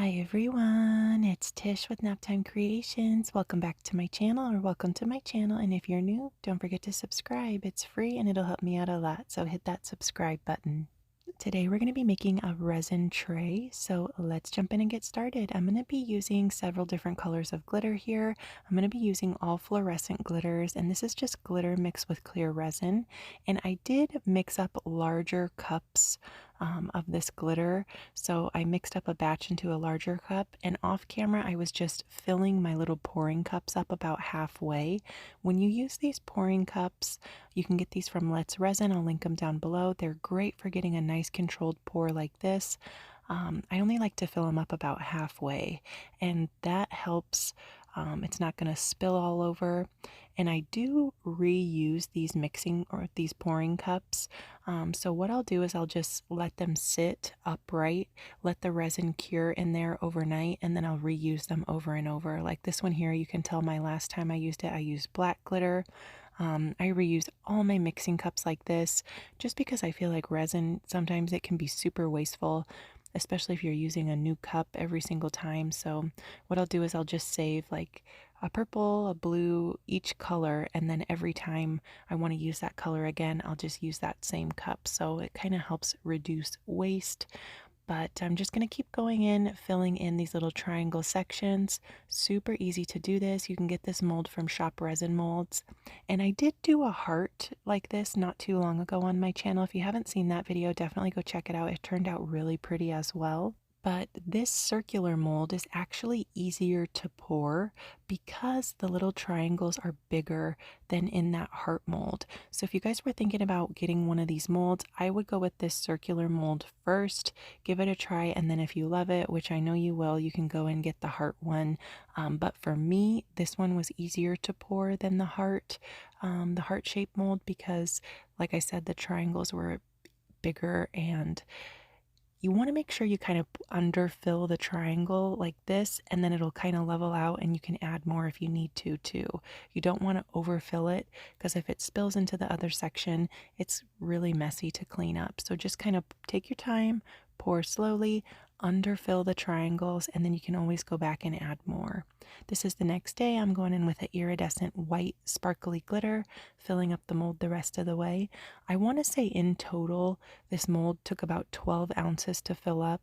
Hi everyone, it's Tish with Naptime Creations. Welcome back to my channel, or welcome to my channel. And if you're new, don't forget to subscribe. It's free and it'll help me out a lot, so hit that subscribe button. Today we're going to be making a resin tray, so let's jump in and get started. I'm going to be using several different colors of glitter here. I'm going to be using all fluorescent glitters, and this is just glitter mixed with clear resin. And I did mix up larger cups of this glitter, so I mixed up a batch into a larger cup, and off camera I was just filling my little pouring cups up about halfway. When you use these pouring cups, you can get these from S Resin. I'll link them down below. They're great for getting a nice controlled pour like this. I only like to fill them up about halfway, and that helps. It's not going to spill all over. And I do reuse these mixing or these pouring cups. So what I'll do is I'll just let them sit upright, let the resin cure in there overnight, and then I'll reuse them over and over. Like this one here, you can tell my last time I used it, I used black glitter. I reuse all my mixing cups like this just because I feel like resin, sometimes it can be super wasteful, especially if you're using a new cup every single time. So what I'll do is I'll just save like a purple, a blue, each color, and then every time I want to use that color again, I'll just use that same cup. So it kind of helps reduce waste. But I'm just going to keep going in, filling in these little triangle sections. Super easy to do this. You can get this mold from Shop Resin Molds. And I did do a heart like this not too long ago on my channel. If you haven't seen that video, definitely go check it out. It turned out really pretty as well. But this circular mold is actually easier to pour because the little triangles are bigger than in that heart mold. So if you guys were thinking about getting one of these molds, I would go with this circular mold first, give it a try, and then if you love it, which I know you will, you can go and get the heart one. But for me, this one was easier to pour than the heart shape mold because, like I said, the triangles were bigger, and you want to make sure you kind of underfill the triangle like this, and then it'll kind of level out, and you can add more if you need to too. You don't want to overfill it because if it spills into the other section, it's really messy to clean up. So just kind of take your time, pour slowly, underfill the triangles, and then you can always go back and add more. This is the next day. I'm going in with an iridescent white sparkly glitter, filling up the mold the rest of the way. I want to say in total, this mold took about 12 ounces to fill up.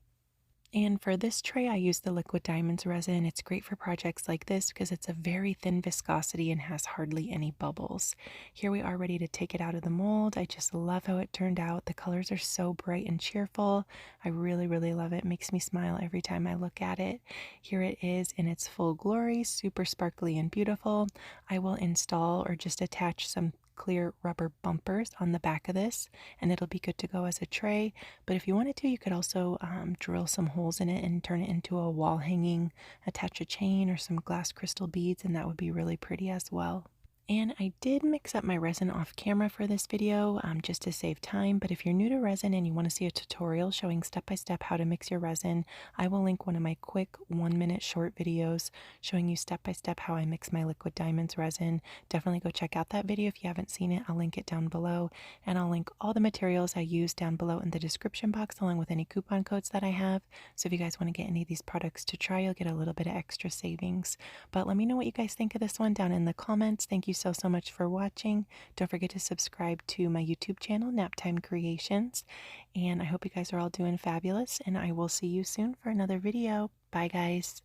And for this tray, I use the liquid diamonds resin. It's great for projects like this because it's a very thin viscosity and has hardly any bubbles. Here we are ready to take it out of the mold. I just love how it turned out. The colors are so bright and cheerful. I really, really love it. It makes me smile every time I look at it. Here it is in its full glory, super sparkly and beautiful. I will install or just attach some clear rubber bumpers on the back of this, and it'll be good to go as a tray. But if you wanted to, you could also drill some holes in it and turn it into a wall hanging, attach a chain or some glass crystal beads, and that would be really pretty as well. And I did mix up my resin off camera for this video just to save time, but if you're new to resin and you want to see a tutorial showing step-by-step how to mix your resin, I will link one of my quick 1-minute short videos showing you step-by-step how I mix my liquid diamonds resin. Definitely go check out that video if you haven't seen it. I'll link it down below, and I'll link all the materials I use down below in the description box along with any coupon codes that I have. So if you guys want to get any of these products to try, you'll get a little bit of extra savings. But let me know what you guys think of this one down in the comments. Thank you so much for watching. Don't forget to subscribe to my YouTube channel, Naptime Creations. And I hope you guys are all doing fabulous, and I will see you soon for another video. Bye guys.